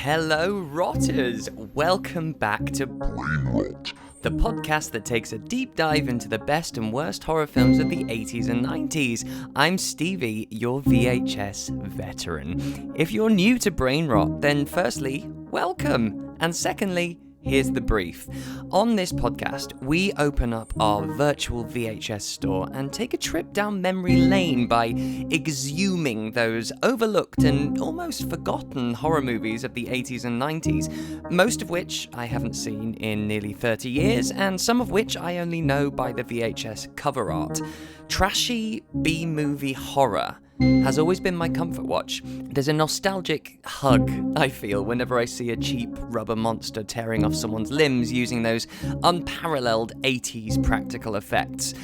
Hello, Rotters! Welcome back to Brain Rot, the podcast that takes a deep dive into the best and worst horror films of the 80s and 90s. I'm Stevie, your VHS veteran. If you're new to Brain Rot, then firstly, welcome, and secondly, here's the brief. On this podcast, we open up our virtual VHS store and take a trip down memory lane by exhuming those overlooked and almost forgotten horror movies of the 80s and 90s, most of which I haven't seen in nearly 30 years, and some of which I only know by the VHS cover art. Trashy B-movie horror has always been my comfort watch. There's a nostalgic hug I feel whenever I see a cheap rubber monster tearing off someone's limbs using those unparalleled 80s practical effects.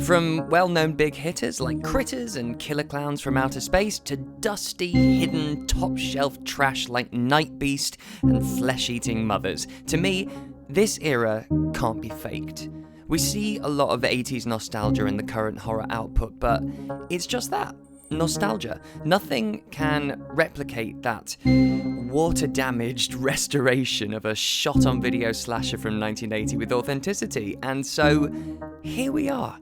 From well-known big hitters like Critters and Killer Clowns from Outer Space to dusty, hidden, top-shelf trash like Night Beast and flesh-eating mothers. To me, this era can't be faked. We see a lot of 80s nostalgia in the current horror output, but it's just that. Nostalgia. Nothing can replicate that water-damaged restoration of a shot-on-video slasher from 1980 with authenticity. And so, here we are,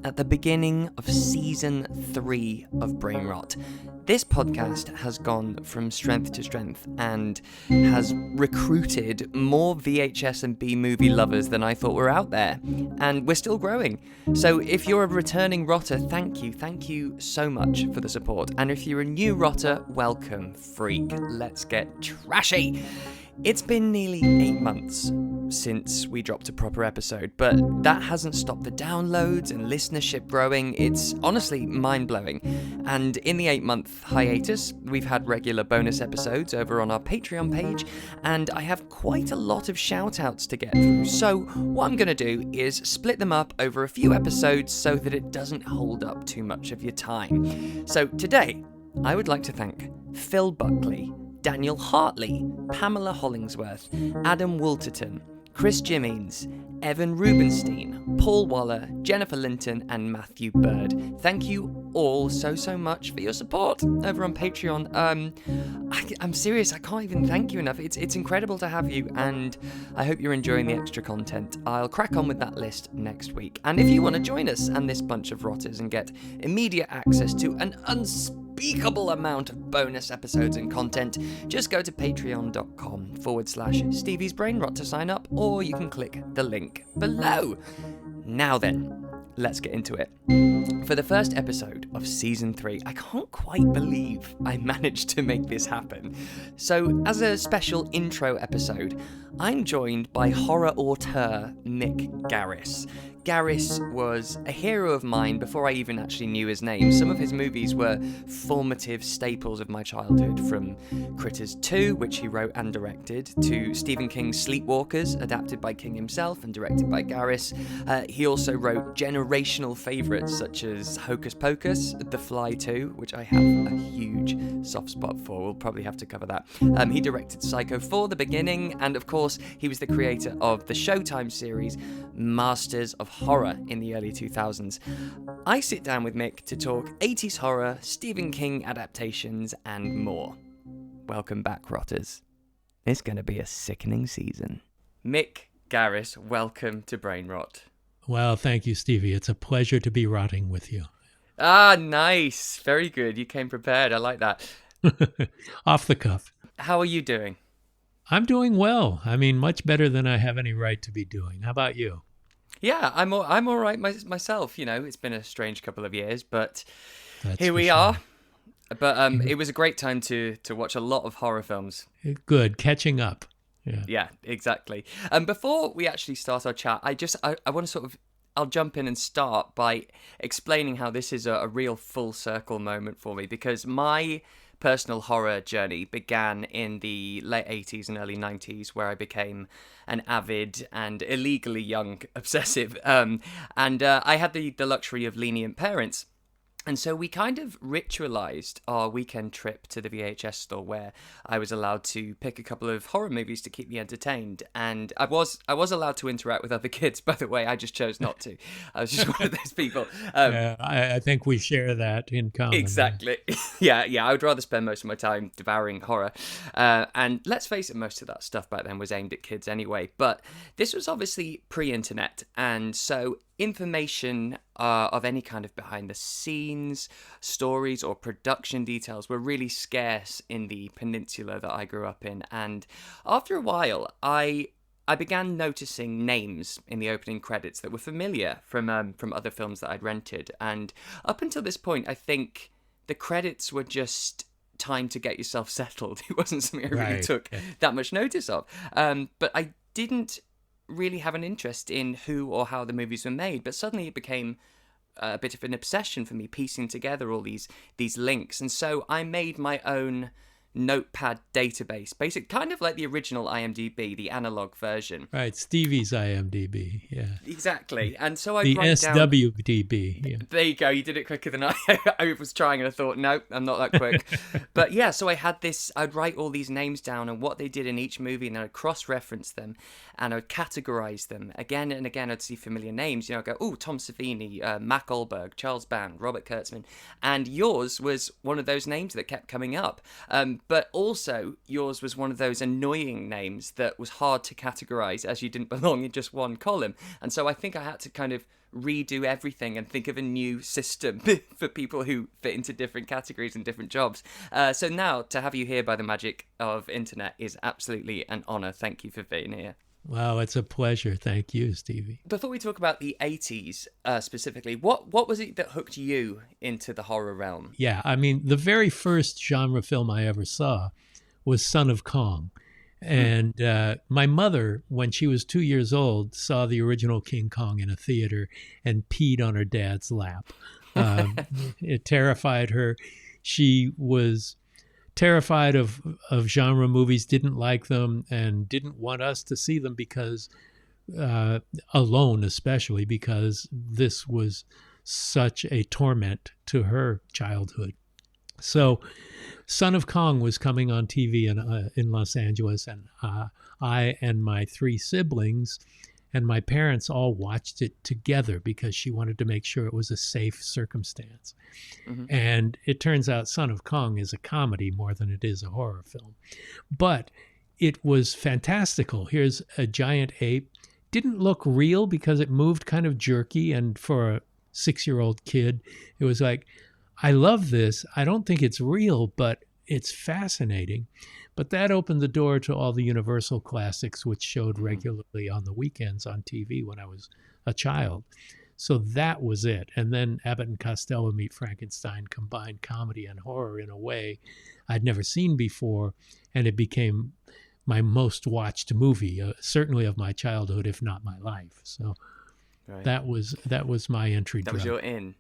at the beginning of Season 3 of Brain Rot. This podcast has gone from strength to strength and has recruited more VHS and B-movie lovers than I thought were out there. And we're still growing. So if you're a returning rotter, thank you so much for the support. And if you're a new rotter, welcome, freak. Let's get trashy. It's been nearly 8 months since we dropped a proper episode, but that hasn't stopped the downloads and listenership growing. It's honestly mind-blowing. And in the 8-month hiatus, we've had regular bonus episodes over on our Patreon page, and I have quite a lot of shout-outs to get through. So what I'm going to do is split them up over a few episodes so that it doesn't hold up too much of your time. So today, I would like to thank Phil Buckley, Daniel Hartley, Pamela Hollingsworth, Adam Woolterton, Chris Jimmins, Evan Rubenstein, Paul Waller, Jennifer Linton, and Matthew Bird. Thank you all so much for your support over on Patreon. I'm serious, I can't even thank you enough. It's incredible to have you, and I hope you're enjoying the extra content. I'll crack on with that list next week. And if you want to join us and this bunch of rotters and get immediate access to an unspeakable amount of bonus episodes and content, just go to patreon.com/Stevie's Brain Rot to sign up, or you can click the link below. Now then, let's get into it. For the first episode of Season 3, I can't quite believe I managed to make this happen. So, as a special intro episode, I'm joined by horror auteur Mick Garris. Garris was a hero of mine before I even actually knew his name. Some of his movies were formative staples of my childhood, from Critters 2, which he wrote and directed, to Stephen King's Sleepwalkers, adapted by King himself and directed by Garris. He also wrote generational favourites such as Hocus Pocus, The Fly 2, which I have a huge soft spot for. We'll probably have to cover that. He directed Psycho 4, The Beginning, and of course, he was the creator of the Showtime series Masters of Horror in the early 2000s. I sit down with Mick to talk 80s horror, Stephen King adaptations, and more. Welcome back, Rotters. It's going to be a sickening season. Mick Garris, welcome to Brain Rot. Well, thank you, Stevie. It's a pleasure to be rotting with you. Ah, nice. Very good. You came prepared. I like that. Off the cuff. How are you doing? I'm doing well. I mean, much better than I have any right to be doing. How about you? Yeah, I'm all right myself. You know, it's been a strange couple of years, but That's here we sure. are. But it was a great time to watch a lot of horror films. Good, catching up. Yeah, exactly. Before we actually start our chat, I want to I'll jump in and start by explaining how this is a real full circle moment for me, because my personal horror journey began in the late 80s and early 90s, where I became an avid and illegally young obsessive. And I had the luxury of lenient parents. And so we kind of ritualized our weekend trip to the VHS store, where I was allowed to pick a couple of horror movies to keep me entertained. And I was allowed to interact with other kids, by the way. I just chose not to. I was just one of those people. Yeah, I think we share that in common. Exactly. Yeah. I would rather spend most of my time devouring horror. And let's face it, most of that stuff back then was aimed at kids anyway. But this was obviously pre-internet, and so information of any kind of behind the scenes stories or production details were really scarce in the peninsula that I grew up in. And after a while, I began noticing names in the opening credits that were familiar from other films that I'd rented. And up until this point, I think the credits were just time to get yourself settled. It wasn't something I really took that much notice of. But I didn't really have an interest in who or how the movies were made. But suddenly it became a bit of an obsession for me, piecing together all these links. And so I made my own notepad database, basic, kind of like the original IMDb, the analog version. Right, Stevie's IMDb, yeah. Exactly. And so I the write SWDB. down... Yeah. There you go. You did it quicker than I was trying, and I thought, no, I'm not that quick. But yeah, so I had this, I'd write all these names down and what they did in each movie, and then I'd cross-reference them, and I'd categorize them. Again and again, I'd see familiar names. You know, I'd go, oh, Tom Savini, Mac Goldberg, Charles Band, Robert Kurtzman. And yours was one of those names that kept coming up. But also, yours was one of those annoying names that was hard to categorize, as you didn't belong in just one column. And so I think I had to kind of redo everything and think of a new system for people who fit into different categories and different jobs. So now, to have you here by the magic of internet is absolutely an honor. Thank you for being here. Wow, it's a pleasure. Thank you, Stevie. Before we talk about the 80s specifically, what was it that hooked you into the horror realm? Yeah, I mean, the very first genre film I ever saw was Son of Kong. And my mother, when she was 2 years old, saw the original King Kong in a theater and peed on her dad's lap. It terrified her. She was terrified of genre movies, didn't like them, and didn't want us to see them because, alone especially, because this was such a torment to her childhood. So Son of Kong was coming on TV in Los Angeles, and I and my three siblings and my parents all watched it together because she wanted to make sure it was a safe circumstance. Mm-hmm. And it turns out Son of Kong is a comedy more than it is a horror film. But it was fantastical. Here's a giant ape. Didn't look real because it moved kind of jerky, and for a 6-year-old kid, it was like, I love this. I don't think it's real, but it's fascinating. But that opened the door to all the Universal classics, which showed regularly on the weekends on TV when I was a child. So that was it. And then Abbott and Costello Meet Frankenstein combined comedy and horror in a way I'd never seen before, and it became my most watched movie, certainly of my childhood, if not my life. So that was my entry drug. That was your in.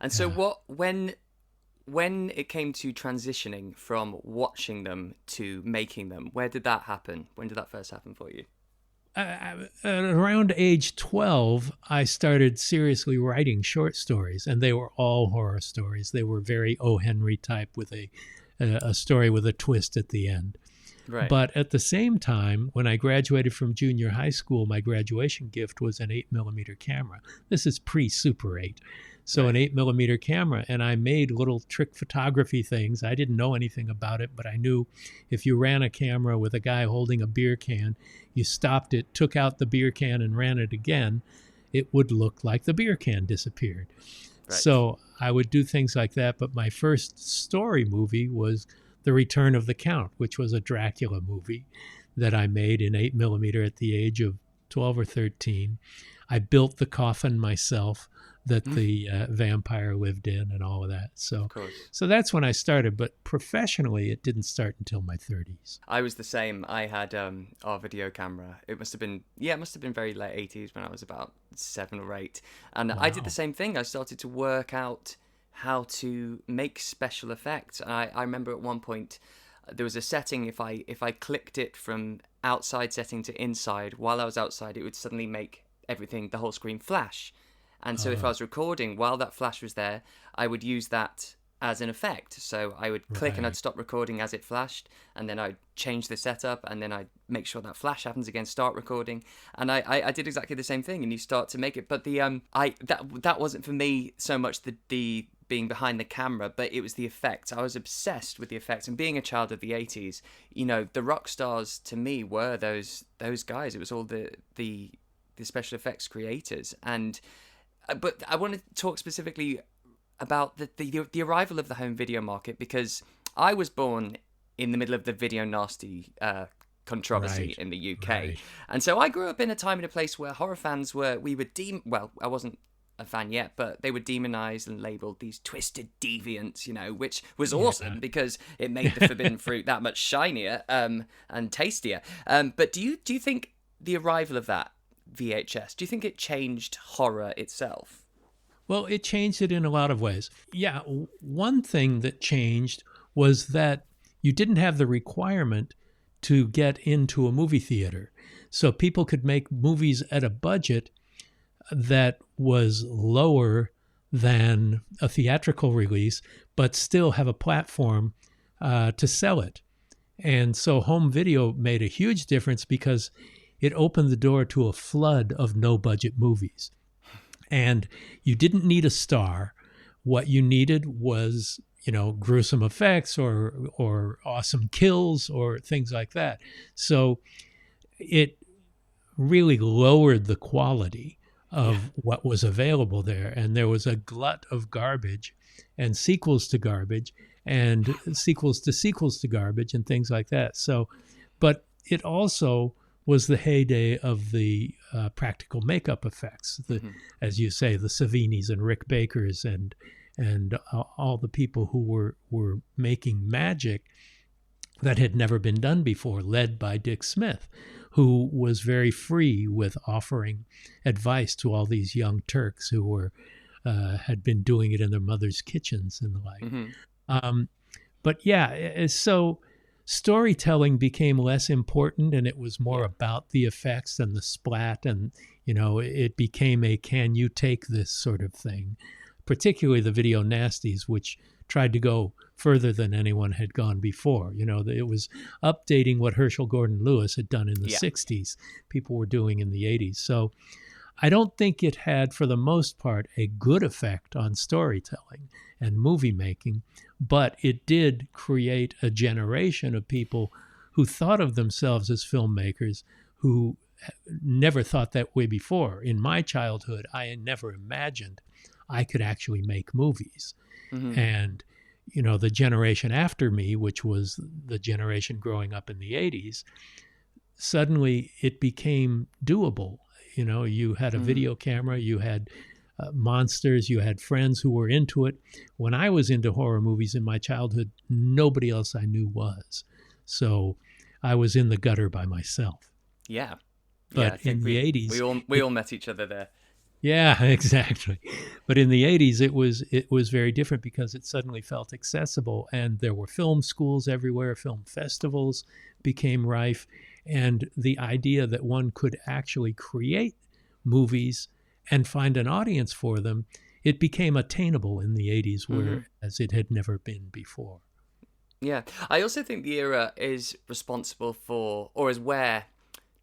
And so when it came to transitioning from watching them to making them, where did that happen? When did that first happen for you? Around age 12, I started seriously writing short stories, and they were all horror stories. They were very O. Henry type, with a story with a twist at the end. Right. But at the same time, when I graduated from junior high school, my graduation gift was an 8mm camera. This is pre-Super 8. So an 8mm camera, and I made little trick photography things. I didn't know anything about it, but I knew if you ran a camera with a guy holding a beer can, you stopped it, took out the beer can, and ran it again, it would look like the beer can disappeared. Right. So I would do things like that. But my first story movie was The Return of the Count, which was a Dracula movie that I made in 8mm at the age of 12 or 13. I built the coffin myself that the vampire lived in and all of that. So that's when I started. But professionally, it didn't start until my 30s. I was the same. I had our video camera. It must have been very late 80s when I was about 7 or 8. And I did the same thing. I started to work out how to make special effects. I remember at one point there was a setting, if I clicked it from outside setting to inside, while I was outside, it would suddenly make everything, the whole screen, flash. And so if I was recording while that flash was there, I would use that as an effect. So I would click and I'd stop recording as it flashed, and then I'd change the setup, and then I'd make sure that flash happens again, start recording. And I did exactly the same thing, and you start to make it. But that wasn't for me so much the being behind the camera, but it was the effects. I was obsessed with the effects, and being a child of the 80s, you know, the rock stars to me were those guys. It was all the special effects creators. And but I want to talk specifically about the arrival of the home video market, because I was born in the middle of the video nasty controversy in the UK, and so I grew up in a time and a place where horror fans I wasn't a fan yet, but they were demonized and labeled these twisted deviants, you know, which was awesome because it made the forbidden fruit that much shinier and tastier. But do you think the arrival of that VHS, do you think it changed horror itself? Well, it changed it in a lot of ways. Yeah, one thing that changed was that you didn't have the requirement to get into a movie theater. So people could make movies at a budget that was lower than a theatrical release, but still have a platform to sell it. And so home video made a huge difference because it opened the door to a flood of no-budget movies. And you didn't need a star. What you needed was, you know, gruesome effects or awesome kills or things like that. So it really lowered the quality of what was available there. And there was a glut of garbage and sequels to garbage and sequels to garbage and things like that. So, but it also was the heyday of the practical makeup effects, as you say, the Savinis and Rick Bakers and all the people who were making magic that had never been done before, led by Dick Smith, who was very free with offering advice to all these young Turks who had been doing it in their mother's kitchens and the like. But yeah, so storytelling became less important, and it was more about the effects and the splat, and you know, it became a "can you take this" sort of thing. Particularly the video nasties, which tried to go further than anyone had gone before. You know, it was updating what Herschel Gordon Lewis had done in the 60s, people were doing in the 80s. So I don't think it had, for the most part, a good effect on storytelling and movie making, but it did create a generation of people who thought of themselves as filmmakers who never thought that way before. In my childhood, I had never imagined I could actually make movies. And, you know, the generation after me, which was the generation growing up in the 80s, suddenly it became doable. You know, you had a video camera, you had monsters, you had friends who were into it. When I was into horror movies in my childhood, nobody else I knew was. So I was in the gutter by myself. Yeah. But in the 80s... We all met each other there. Yeah, exactly. But in the 80s, it was very different because it suddenly felt accessible, and there were film schools everywhere. Film festivals became rife, and the idea that one could actually create movies and find an audience for them, it became attainable in the 80s, whereas it had never been before. Yeah, I also think the era is responsible for, or is where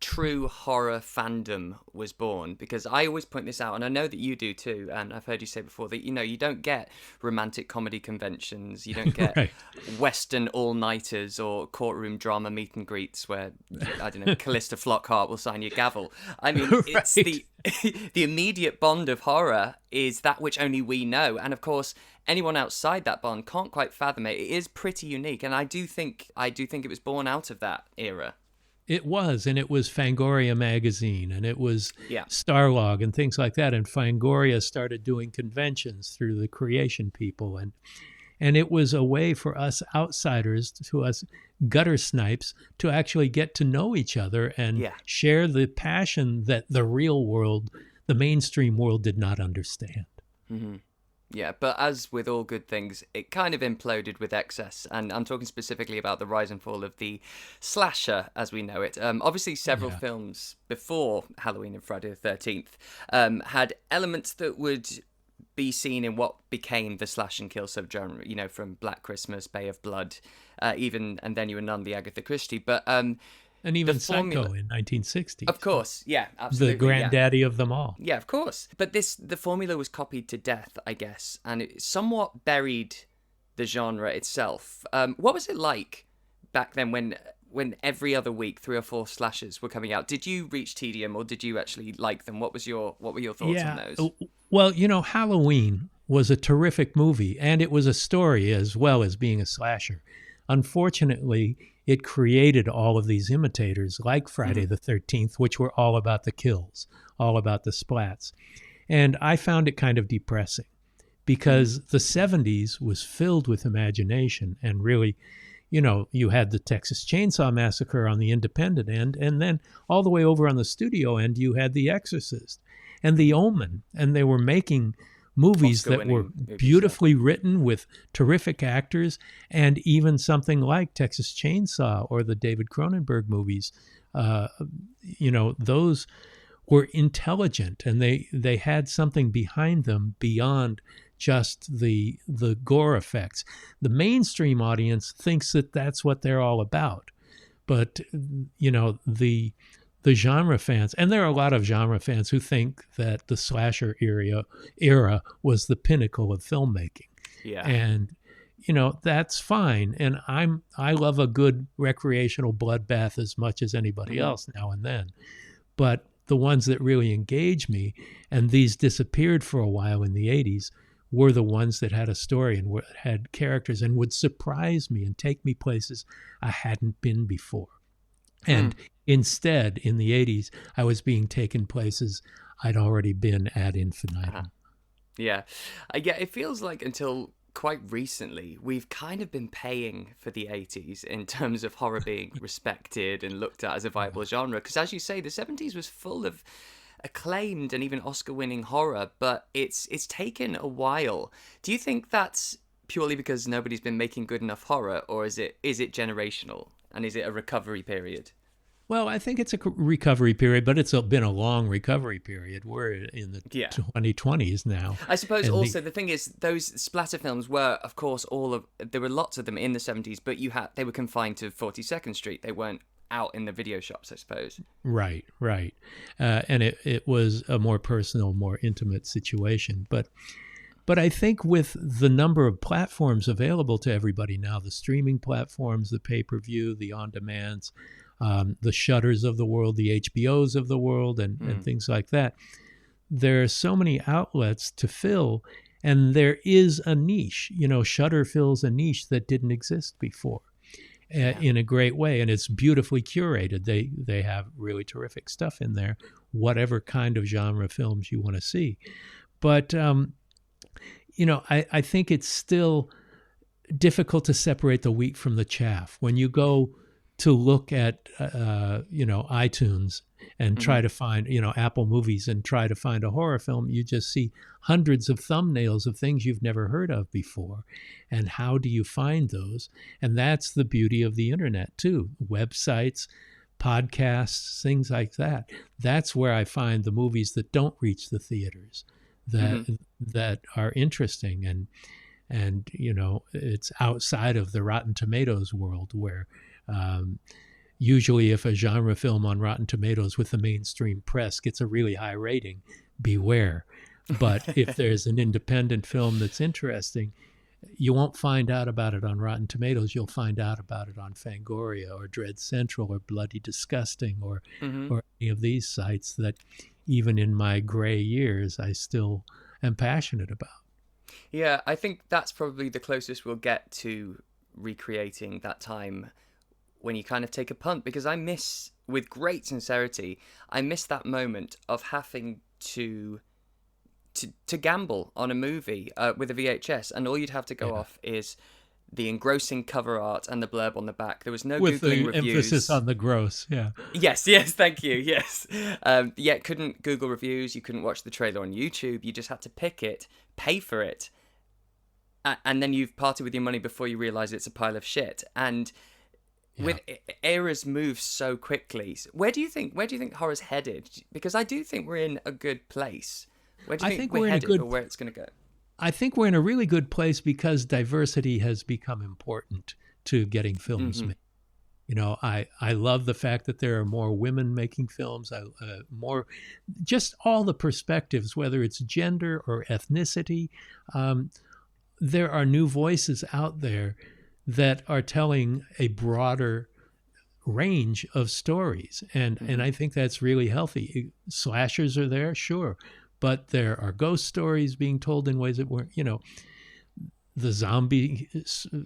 true horror fandom was born, because I always point this out, and I know that you do too, and I've heard you say before that, you know, you don't get romantic comedy conventions, you don't get Western all-nighters or courtroom drama meet and greets where, I don't know, Callista Flockhart will sign your gavel. I mean, it's the immediate bond of horror is that which only we know, and of course anyone outside that bond can't quite fathom it. It is pretty unique, and I do think it was born out of that era. It was, and it was Fangoria magazine, and it was Starlog and things like that. And Fangoria started doing conventions through the creation people, and it was a way for us outsiders, to us gutter snipes, to actually get to know each other and share the passion that the real world, the mainstream world, did not understand. Yeah, but as with all good things, it kind of imploded with excess, and I'm talking specifically about the rise and fall of the slasher as we know it. Obviously, several Yeah. films before Halloween and Friday the 13th had elements that would be seen in what became the slash and kill subgenre, you know, from Black Christmas, Bay of Blood, even And Then You Were None, the Agatha Christie. But And the even formula, Psycho in 1960. of course, yeah, The absolutely, yeah. granddaddy of them all. Yeah, of course. But the formula was copied to death, I guess, and it somewhat buried the genre itself. What was it like back then when every other week 3 or 4 slashers were coming out? Did you reach tedium, or did you actually like them? What were your thoughts on Yeah. those? Well, Halloween was a terrific movie, and it was a story as well as being a slasher. Unfortunately, it created all of these imitators like Friday the 13th, which were all about the kills, all about the splats. And I found it kind of depressing because the 70s was filled with imagination and really, you had the Texas Chainsaw Massacre on the independent end, and then all the way over on the studio end, you had The Exorcist and The Omen, and they were making movies that were beautifully written with terrific actors, and even something like Texas Chainsaw or the David Cronenberg movies. Those were intelligent, and they had something behind them beyond just the gore effects. The mainstream audience thinks that that's what they're all about, but the genre fans, and there are a lot of genre fans who think that the slasher era was the pinnacle of filmmaking. Yeah. And that's fine. And I love a good recreational bloodbath as much as anybody else now and then. But the ones that really engage me, and these disappeared for a while in the 80s, were the ones that had a story and had characters and would surprise me and take me places I hadn't been before. And instead, in the 80s, I was being taken places I'd already been ad infinitum. Yeah. Yeah, it feels like until quite recently, we've kind of been paying for the 80s in terms of horror being respected and looked at as a viable genre. Because as you say, the 70s was full of acclaimed and even Oscar-winning horror, but it's taken a while. Do you think that's purely because nobody's been making good enough horror, or is it generational? And is it a recovery period? Well, I think it's a recovery period, but it's been a long recovery period. We're in the 2020s now. I suppose also the thing is, those splatter films were, of course, there were lots of them in the 70s, but they were confined to 42nd Street. They weren't out in the video shops, I suppose. Right. And it was a more personal, more intimate situation. But I think with the number of platforms available to everybody now, the streaming platforms, the pay-per-view, the on-demands, the Shutters of the world, the HBOs of the world, and things like that, there are so many outlets to fill, and there is a niche. Shudder fills a niche that didn't exist before in a great way, and it's beautifully curated. They have really terrific stuff in there, whatever kind of genre films you want to see. But I think it's still difficult to separate the wheat from the chaff. When you go to look at, iTunes and try to find, Apple Movies and try to find a horror film, you just see hundreds of thumbnails of things you've never heard of before. And how do you find those? And that's the beauty of the internet, too. Websites, podcasts, things like that. That's where I find the movies that don't reach the theaters, that are interesting, and it's outside of the Rotten Tomatoes world, where usually if a genre film on Rotten Tomatoes with the mainstream press gets a really high rating, beware. But if there's an independent film that's interesting, you won't find out about it on Rotten Tomatoes. You'll find out about it on Fangoria or Dread Central or Bloody Disgusting or any of these sites that even in my gray years, I still am passionate about. Yeah, I think that's probably the closest we'll get to recreating that time when you kind of take a punt, because I miss, with great sincerity, I miss that moment of having to gamble on a movie with a VHS, and all you'd have to go off is the engrossing cover art and the blurb on the back. There was no with Googling the reviews. Emphasis on the gross. Yes, thank you. Yes. Couldn't Google reviews. You couldn't watch the trailer on YouTube. You just had to pick it, pay for it, and then you've parted with your money before you realise it's a pile of shit. And with eras move so quickly, where do you think horror's headed? Because I do think we're in a good place. Where do you think we're headed, or where it's going to go? I think we're in a really good place because diversity has become important to getting films made. You know, I love the fact that there are more women making films, more, just all the perspectives, whether it's gender or ethnicity. There are new voices out there that are telling a broader range of stories. And I think that's really healthy. Slashers are there, sure, but there are ghost stories being told in ways that weren't, you know, the zombie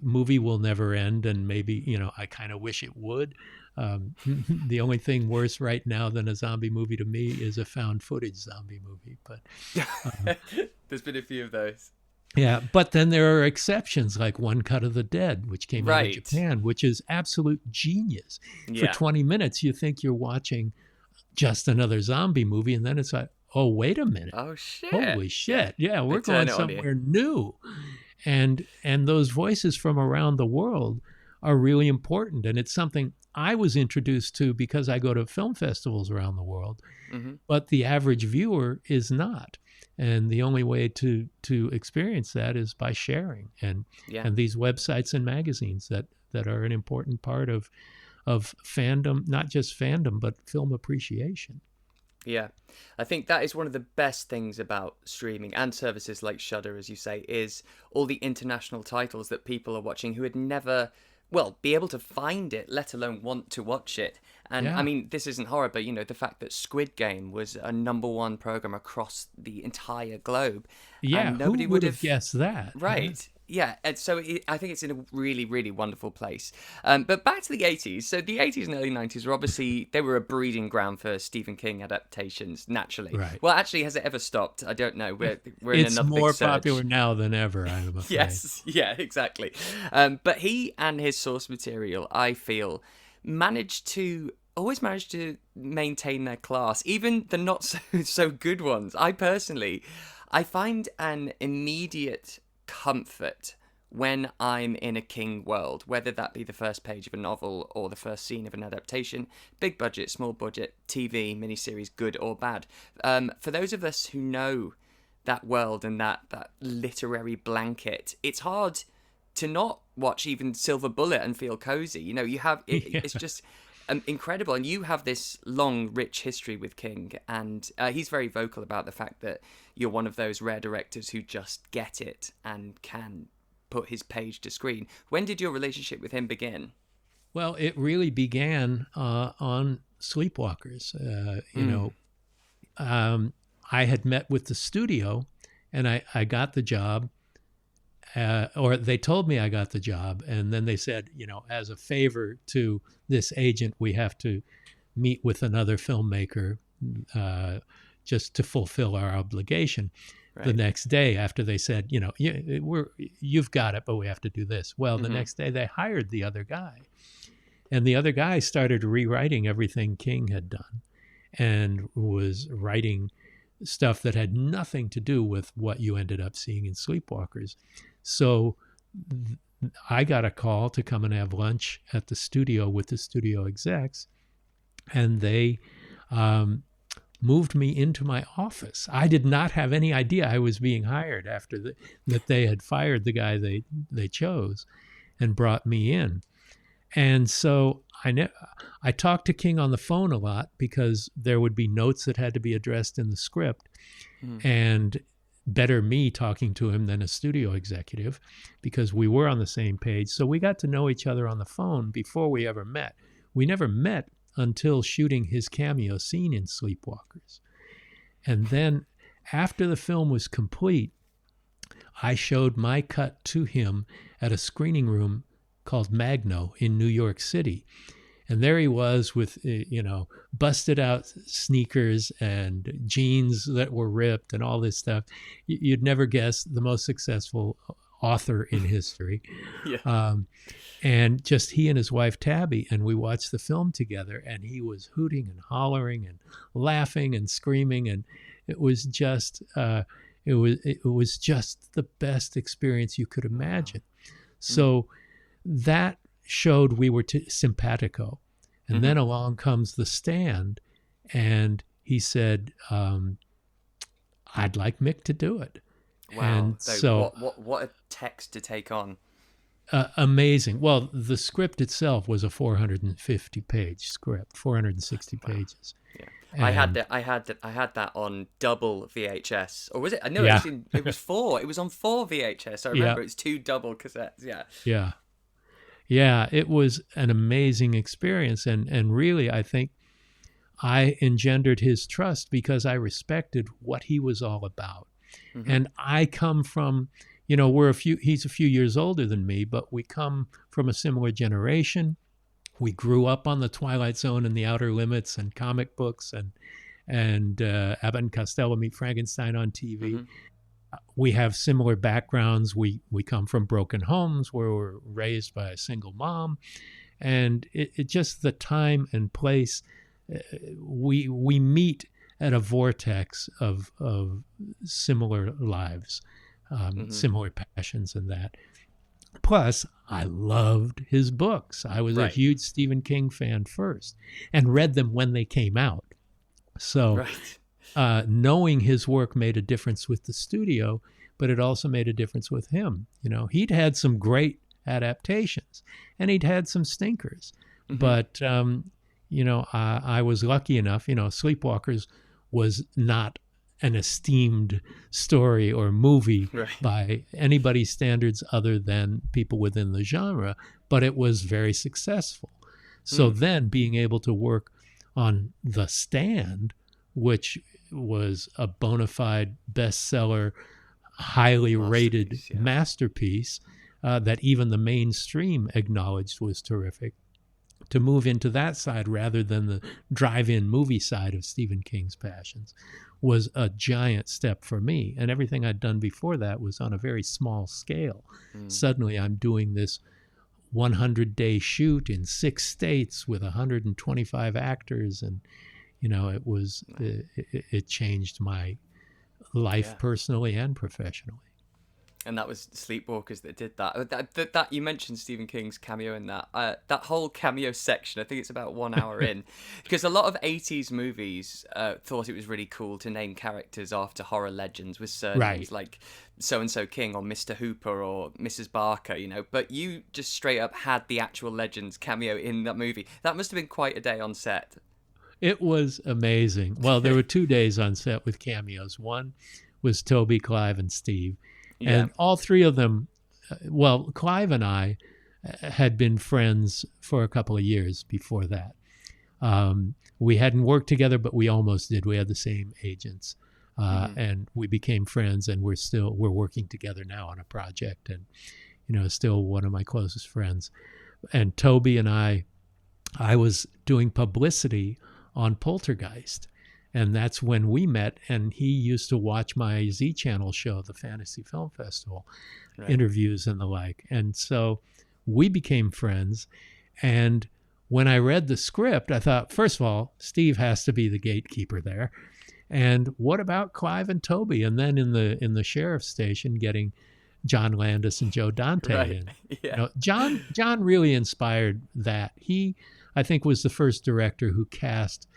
movie will never end, and maybe, you know, I kind of wish it would. The only thing worse right now than a zombie movie to me is a found footage zombie movie. But there's been a few of those. Yeah, but then there are exceptions, like One Cut of the Dead, which came out of Japan, which is absolute genius. For 20 minutes, you think you're watching just another zombie movie, and then it's like, oh, wait a minute. Oh, shit. Holy shit. Yeah, we're going somewhere new. And those voices from around the world are really important. And it's something I was introduced to because I go to film festivals around the world, but the average viewer is not. And the only way to experience that is by sharing. And these websites and magazines that are an important part of fandom, not just fandom, but film appreciation. Yeah, I think that is one of the best things about streaming and services like Shudder, as you say, is all the international titles that people are watching who would never, well, be able to find it, let alone want to watch it. And I mean, this isn't horror, but, you know, the fact that Squid Game was a #1 program across the entire globe. Yeah, and nobody who would have guessed that? Right. Yeah, and so I think it's in a really, really wonderful place. But back to the 80s. So the 80s and early 90s were obviously, they were a breeding ground for Stephen King adaptations, naturally. Right. Well, actually, has it ever stopped? I don't know. We're in it's another big surge. It's more popular now than ever, I'm afraid. Yes, yeah, exactly. But he and his source material, I feel, always managed to maintain their class, even the not so good ones. I find an immediate comfort when I'm in a King world, whether that be the first page of a novel or the first scene of an adaptation, big budget, small budget, TV, miniseries, good or bad. For those of us who know that world and that literary blanket, it's hard to not watch even Silver Bullet and feel cozy. You know, you have it's just incredible, and you have this long, rich history with King, and he's very vocal about the fact that you're one of those rare directors who just get it and can put his page to screen. When did your relationship with him begin? Well, it really began on Sleepwalkers. You know, I had met with the studio, and I got the job. Or they told me I got the job, and then they said, you know, as a favor to this agent, we have to meet with another filmmaker just to fulfill our obligation. Right. The next day, after they said, you know, you've got it, but we have to do this. Well, the next day they hired the other guy, and the other guy started rewriting everything King had done, and was writing stuff that had nothing to do with what you ended up seeing in Sleepwalkers. So I got a call to come and have lunch at the studio with the studio execs, and they moved me into my office. I did not have any idea I was being hired after that they had fired the guy they chose and brought me in. And so I talked to King on the phone a lot because there would be notes that had to be addressed in the script, and better me talking to him than a studio executive because we were on the same page. So we got to know each other on the phone before we ever met. We never met until shooting his cameo scene in Sleepwalkers. And then after the film was complete, I showed my cut to him at a screening room called Magno in New York City. And there he was with, you know, busted out sneakers and jeans that were ripped and all this stuff. You'd never guess the most successful author in history. And just he and his wife, Tabby, and we watched the film together, and he was hooting and hollering and laughing and screaming. And it was just, It was just the best experience you could imagine. So that showed we were simpatico. And then along comes The Stand, and he said, I'd like Mick to do it. Wow. And so what a text to take on. Amazing. Well, the script itself was a 450-page script, 460 pages. Yeah. And I had that on double VHS, or was it? I know it was 4. It was on 4 VHS. I remember it's 2 double cassettes. Yeah, it was an amazing experience, and really, I think I engendered his trust because I respected what he was all about. And I come from, he's a few years older than me, but we come from a similar generation. We grew up on the Twilight Zone and the Outer Limits and comic books and Abbott and Costello Meet Frankenstein on TV. We have similar backgrounds. We come from broken homes where we're raised by a single mom. And it just the time and place, we meet at a vortex of similar lives, similar passions and that. Plus, I loved his books. I was a huge Stephen King fan first and read them when they came out. So knowing his work made a difference with the studio, but it also made a difference with him. He'd had some great adaptations and he'd had some stinkers. But, I was lucky enough, Sleepwalkers was not an esteemed story or movie by anybody's standards other than people within the genre, but it was very successful. So then being able to work on The Stand, which was a bona fide bestseller, highly rated masterpiece that even the mainstream acknowledged was terrific, to move into that side rather than the drive-in movie side of Stephen King's passions was a giant step for me. And everything I'd done before that was on a very small scale. Suddenly I'm doing this 100-day shoot in 6 states with 125 actors. And, it changed my life personally and professionally. And that was Sleepwalkers that did that. That you mentioned Stephen King's cameo in that. That whole cameo section, I think it's about 1 hour in. Because a lot of 80s movies thought it was really cool to name characters after horror legends with surnames like So-and-so King or Mr. Hooper or Mrs. Barker, But you just straight up had the actual legends cameo in that movie. That must have been quite a day on set. It was amazing. Well, there were 2 days on set with cameos. One was Toby, Clive, and Steve. And all 3 of them, Clive and I had been friends for a couple of years before that. We hadn't worked together, but we almost did. We had the same agents, and we became friends, and we're working together now on a project, and still one of my closest friends. And Toby and I was doing publicity on Poltergeist. And that's when we met, and he used to watch my Z Channel show, the Fantasy Film Festival, interviews and the like. And so we became friends. And when I read the script, I thought, first of all, Steve has to be the gatekeeper there. And what about Clive and Toby? And then in the sheriff's station, getting John Landis and Joe Dante in. John really inspired that. He, I think, was the first director who cast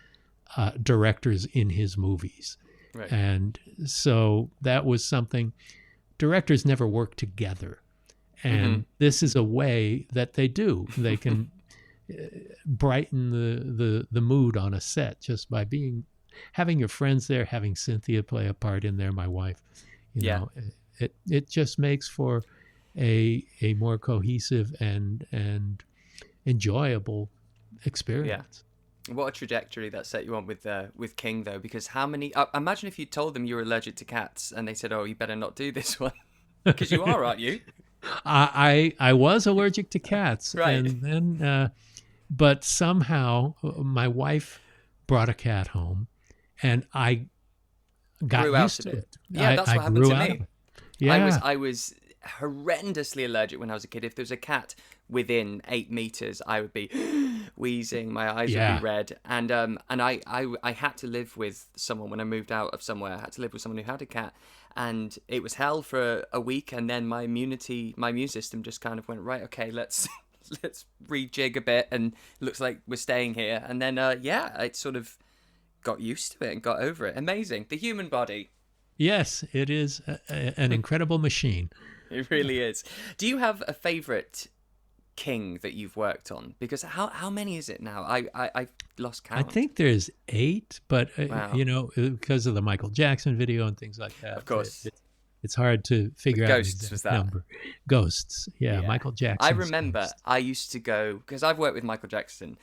directors in his movies. And so that was something. Directors never work together. And this is a way that they do. They can brighten the mood on a set just by having your friends there, having Cynthia play a part in there, my wife. It just makes for a more cohesive and enjoyable experience. What a trajectory that set you on with King, though, because how many... imagine if you told them you were allergic to cats and they said, oh, you better not do this one. Because you are, aren't you? I was allergic to cats. And then, but somehow my wife brought a cat home and I got used to it. Yeah, that's what happened to me. Yeah. I was horrendously allergic when I was a kid. If there was a cat within 8 meters, I would be wheezing, my eyes would Yeah. be red, and I had to live with someone when I moved out of somewhere. I had to live with someone who had a cat, and it was hell for a week. And then my immune system just kind of went, right, okay, let's rejig a bit, and it looks like we're staying here. And then I sort of got used to it and got over it. Amazing, the human body. Yes, it is an incredible machine. It really is. Do you have a favorite king that you've worked on? Because how many is it now? I've lost count. I think there's 8, but Wow. because of the Michael Jackson video and things like that, Of course. it's hard to figure out Ghosts the exact was that. number. Ghosts, yeah. Michael Jackson. I remember I used to go, because I've worked with Michael Jackson.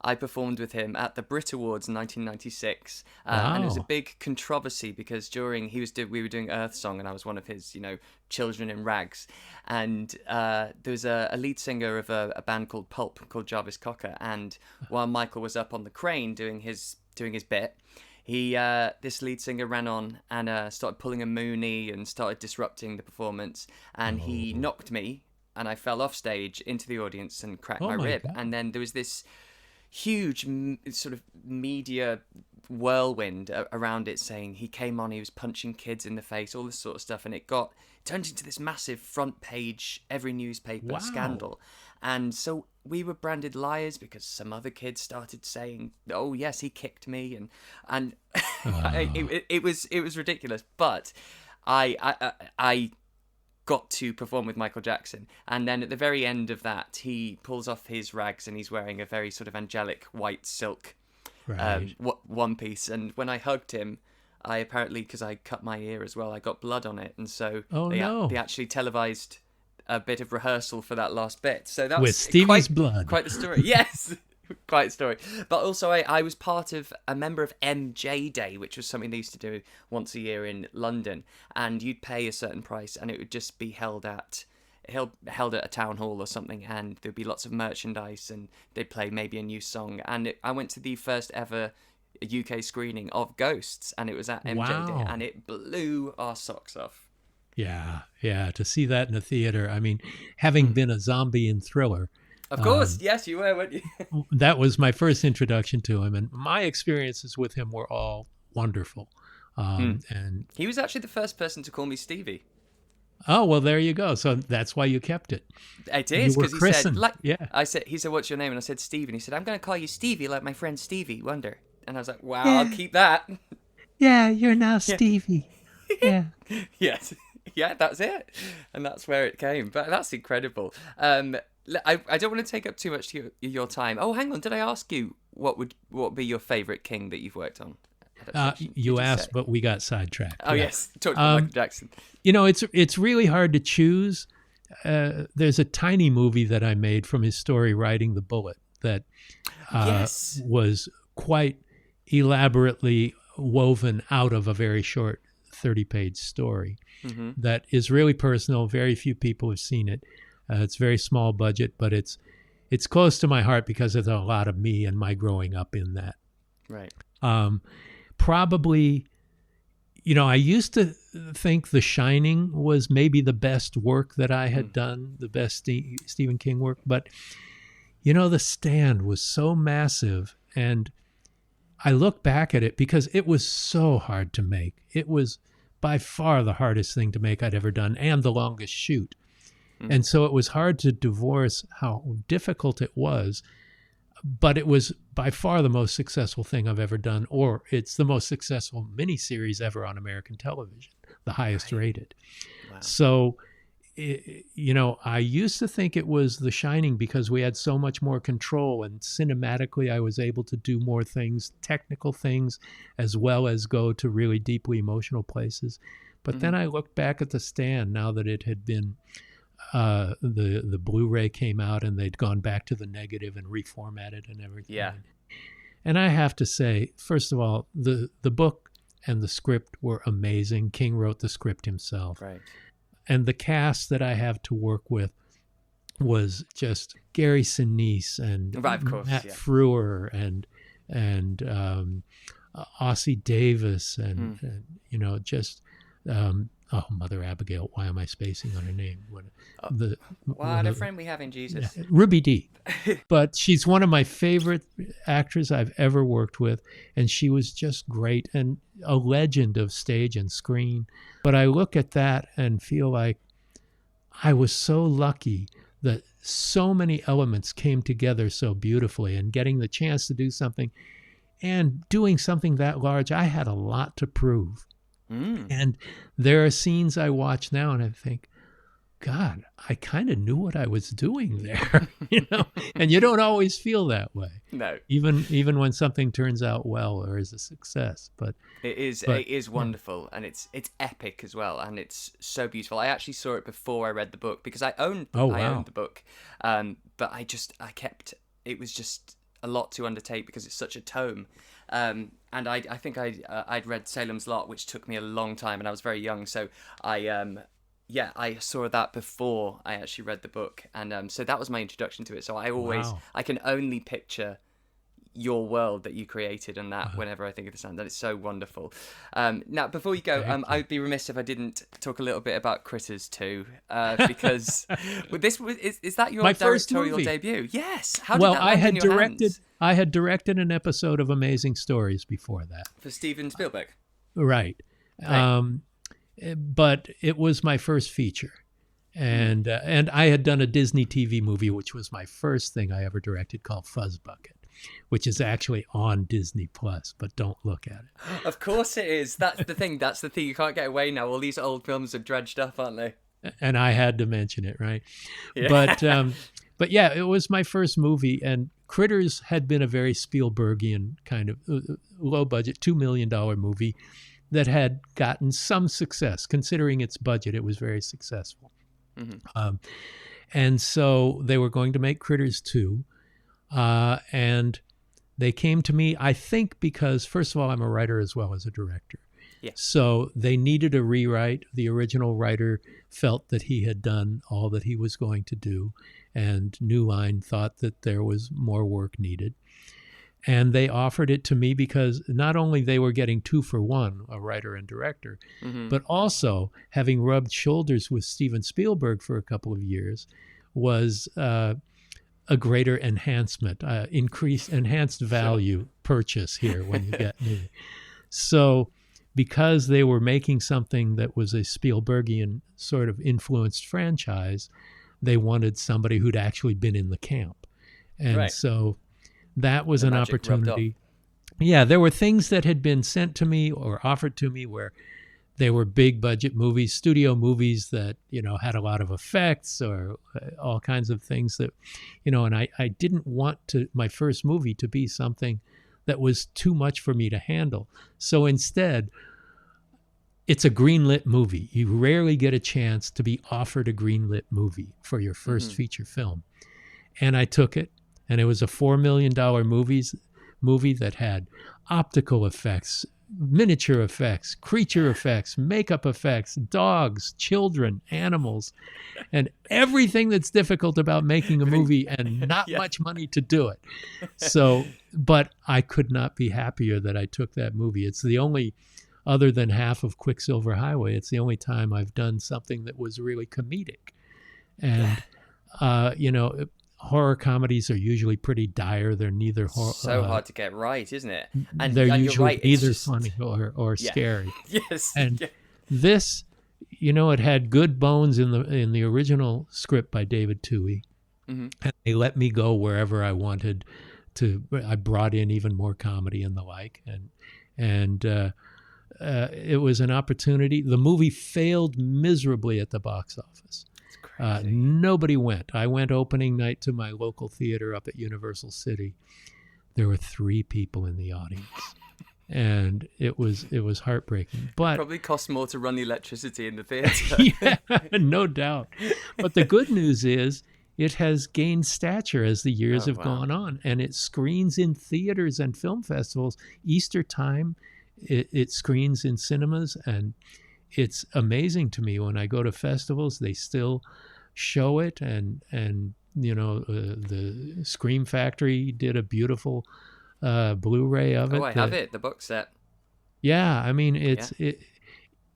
I performed with him at the Brit Awards in 1996, and it was a Wow. big controversy because during we were doing Earth Song, and I was one of his children in rags, and there was a lead singer of a band called Pulp called Jarvis Cocker, and while Michael was up on the crane doing his bit, this lead singer ran on and started pulling a moonie and started disrupting the performance, and he knocked me, and I fell off stage into the audience and cracked my my rib. God. And then there was this huge sort of media whirlwind around it, saying he came on, he was punching kids in the face, all this sort of stuff, and it turned into this massive front page, every newspaper Wow. scandal. And so we were branded liars because some other kids started saying, "Oh yes, he kicked me," and it was ridiculous. But I got to perform with Michael Jackson, and then at the very end of that, he pulls off his rags and he's wearing a very sort of angelic white silk Right. one piece. And when I hugged him, I apparently, because I cut my ear as well, I got blood on it, and so they actually televised a bit of rehearsal for that last bit. So that With was Stevie's blood. quite the story. Yes. Quite a story. But also I was a member of MJ Day, which was something they used to do once a year in London, and you'd pay a certain price and it would just be held at a town hall or something, and there'd be lots of merchandise and they'd play maybe a new song. And I went to the first ever UK screening of Ghosts, and it was at MJ Day, Wow. and it blew our socks off. Yeah. To see that in a theater. I mean, having been a zombie in Thriller, Of course, yes, you were, weren't you? that was my first introduction to him, and my experiences with him were all wonderful. And He was actually the first person to call me Stevie. oh well, there you go. So that's why you kept it. It is, You were because he said, christened. Yeah. he said, "What's your name?" And I said, "Steve." And he said, "I'm going to call you Stevie, like my friend Stevie Wonder." And I was like, "Wow, I'll keep that." Yeah, you're now Stevie. Yeah. Yes, yeah, that's it, and that's where it came. But that's incredible. I don't want to take up too much of your time. Oh, hang on, did I ask you what would be your favorite king that you've worked on? You asked, but we got sidetracked. Oh Yeah. yes, talk about Michael Jackson. It's really hard to choose. There's a tiny movie that I made from his story Riding the Bullet that Yes. was quite elaborately woven out of a very short 30-page story that is really personal. Very few people have seen it. It's very small budget, but it's close to my heart because there's a lot of me and my growing up in that. Right. Probably, I used to think The Shining was maybe the best work that I had done, the best Stephen King work. But, The Stand was so massive. And I look back at it because it was so hard to make. It was by far the hardest thing to make I'd ever done and the longest shoot. And so it was hard to divorce how difficult it was. But it was by far the most successful thing I've ever done, or it's the most successful miniseries ever on American television, the highest rated. Wow. So, I used to think it was The Shining because we had so much more control, and cinematically I was able to do more things, technical things, as well as go to really deeply emotional places. But then I looked back at The Stand now that it had been the Blu-ray came out and they'd gone back to the negative and reformatted and everything. Yeah. And I have to say, first of all, the book and the script were amazing. King wrote the script himself. Right. And the cast that I have to work with was just Gary Sinise and Right, of course, Matt yeah. Frewer and Ossie Davis and just Mother Abigail. Why am I spacing on her name? What a friend we have in Jesus. Ruby Dee. But she's one of my favorite actors I've ever worked with, and she was just great and a legend of stage and screen. But I look at that and feel like I was so lucky that so many elements came together so beautifully, and getting the chance to do something and doing something that large, I had a lot to prove. And there are scenes I watch now and I think, God, I kind of knew what I was doing there, and you don't always feel that way. No. Even when something turns out well or is a success, but it is wonderful, and it's epic as well, and it's so beautiful. I actually saw it before I read the book because I owned the book, but it was just a lot to undertake because it's such a tome. And I think I'd read Salem's Lot, which took me a long time, and I was very young, so I saw that before I actually read the book, and so that was my introduction to it. So I can only picture your world that you created and that whenever I think of the sound, and it's so wonderful. Now, before you go, I'd be remiss if I didn't talk a little bit about Critters 2, because is that your directorial debut? Yes. How did that land in your hands? I had directed an episode of Amazing Stories before that for Steven Spielberg. Right. But it was my first feature, and I had done a Disney TV movie, which was my first thing I ever directed, called Fuzz Bucket, which is actually on Disney Plus, but don't look at it. Of course it is. That's the thing. That's the thing. You can't get away now. All these old films are dredged up, aren't they? And I had to mention it, right? Yeah. But yeah, it was my first movie, and Critters had been a very Spielbergian kind of low-budget, $2 million movie that had gotten some success. Considering its budget, it was very successful. Mm-hmm. And so they were going to make Critters 2, and they came to me, I think because, first of all, I'm a writer as well as a director. Yeah. So they needed a rewrite. The original writer felt that he had done all that he was going to do, and New Line thought that there was more work needed. And they offered it to me because not only they were getting 2 for 1, a writer and director, but also having rubbed shoulders with Steven Spielberg for a couple of years was a greater enhancement, enhanced value purchase here when you get me. So because they were making something that was a Spielbergian sort of influenced franchise, they wanted somebody who'd actually been in the camp. And so that was an opportunity. Yeah, there were things that had been sent to me or offered to me where they were big budget movies, studio movies that, had a lot of effects or all kinds of things that, and I didn't want my first movie to be something that was too much for me to handle. So instead, it's a greenlit movie. You rarely get a chance to be offered a greenlit movie for your first feature film. And I took it, and it was a $4 million movie that had optical effects, miniature effects, creature effects, makeup effects, dogs, children, animals, and everything that's difficult about making a movie and not much money to do it. So, but I could not be happier that I took that movie. It's the only, other than half of Quicksilver Highway, it's the only time I've done something that was really comedic. And, horror comedies are usually pretty dire. They're neither hard to get right, isn't it? And they're usually either funny or scary. Yes. And this, it had good bones in the original script by David Twohy, and they let me go wherever I wanted to. I brought in even more comedy and the like, and it was an opportunity. The movie failed miserably at the box office. Nobody went. I went opening night to my local theater up at Universal City. There were 3 people in the audience, and it was heartbreaking. But it probably cost more to run the electricity in the theater. Yeah, no doubt. But the good news is it has gained stature as the years have gone on, and it screens in theaters and film festivals. Easter time, it screens in cinemas, and it's amazing to me when I go to festivals, they still show it. And the Scream Factory did a beautiful Blu-ray of it. Oh, I have it, the box set. Yeah, I mean,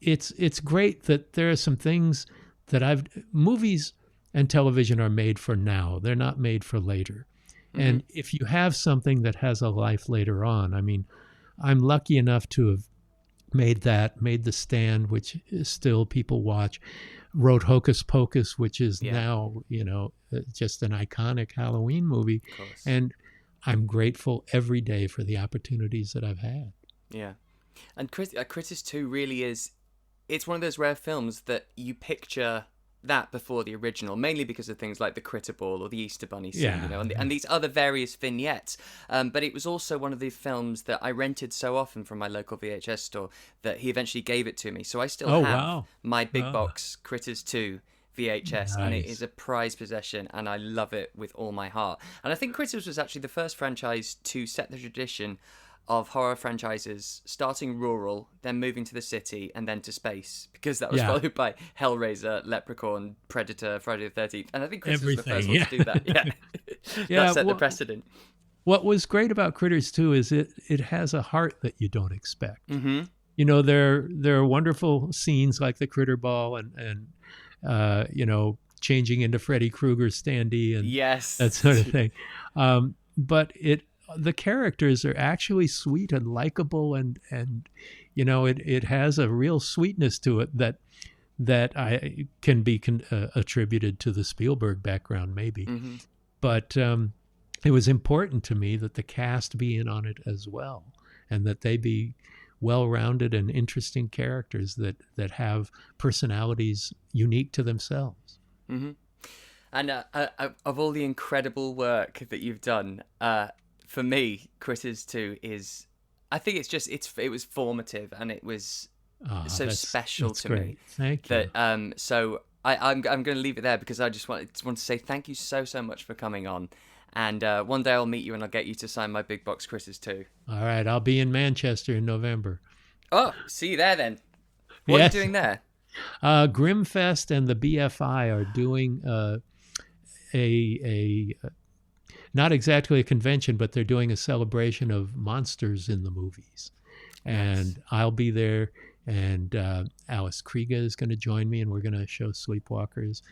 it's great that there are some things that movies and television are made for now. They're not made for later. Mm-hmm. And if you have something that has a life later on, I mean, I'm lucky enough to have made The Stand, which is still people watch, wrote Hocus Pocus, which is now, just an iconic Halloween movie. And I'm grateful every day for the opportunities that I've had. Yeah. And Critters 2 really is, it's one of those rare films that you picture that before the original, mainly because of things like the Critter Ball or the Easter Bunny scene, and these other various vignettes. But it was also one of the films that I rented so often from my local VHS store that he eventually gave it to me. So I still have my big box Critters 2 VHS, and it is a prized possession, and I love it with all my heart. And I think Critters was actually the first franchise to set the tradition of horror franchises starting rural, then moving to the city, and then to space, because that was followed by Hellraiser, Leprechaun, Predator, Friday the 13th, and I think Critters was the first one to do that. That set the precedent. What was great about Critters 2 is it has a heart that you don't expect. Mm-hmm. There are wonderful scenes like the Critter Ball and changing into Freddy Krueger standee and that sort of thing. But the characters are actually sweet and likable, and it has a real sweetness to it that I can be attributed to the Spielberg background maybe. Mm-hmm. But it was important to me that the cast be in on it as well, and that they be well-rounded and interesting characters that have personalities unique to themselves. Mm-hmm. And of all the incredible work that you've done, for me, Critters 2 is, I think it was formative, and it was so special to me. Thank you. That, so I'm going to leave it there, because I just want to say thank you so much for coming on. And one day I'll meet you and I'll get you to sign my big box Critters 2. All right, I'll be in Manchester in November. Oh, see you there then. What are you doing there? Grimfest and the BFI are doing a not exactly a convention, but they're doing a celebration of monsters in the movies. And I'll be there, and Alice Krieger is going to join me, and we're going to show Sleepwalkers.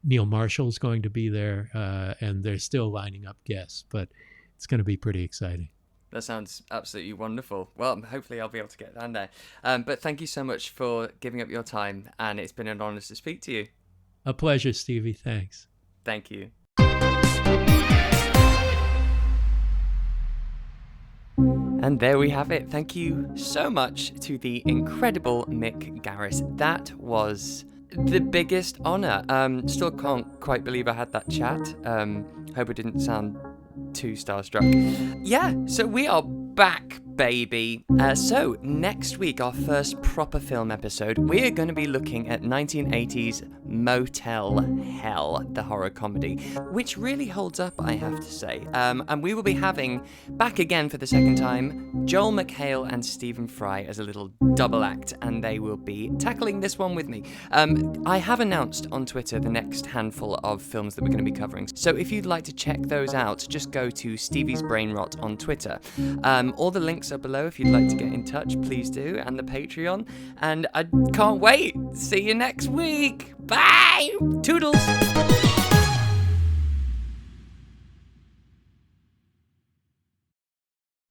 Neil Marshall's going to be there, and they're still lining up guests, but it's going to be pretty exciting. That sounds absolutely wonderful. Well, hopefully I'll be able to get down there. But thank you so much for giving up your time, and it's been an honor to speak to you. A pleasure, Stevie. Thanks. Thank you. And there we have it. Thank you so much to the incredible Mick Garris. That was the biggest honor. Still can't quite believe I had that chat. Hope it didn't sound too starstruck. Yeah, so we are back, baby. So next week, our first proper film episode, we are going to be looking at 1980s Motel Hell, the horror comedy, which really holds up, I have to say. And we will be having, back again for the second time, Joel McHale and Stephen Fry as a little double act, and they will be tackling this one with me. I have announced on Twitter the next handful of films that we're going to be covering, so if you'd like to check those out, just go to Stevie's Brainrot on Twitter. All the links are below if you'd like to get in touch, please do, and the Patreon. And I can't wait. See you next week. Bye. Toodles.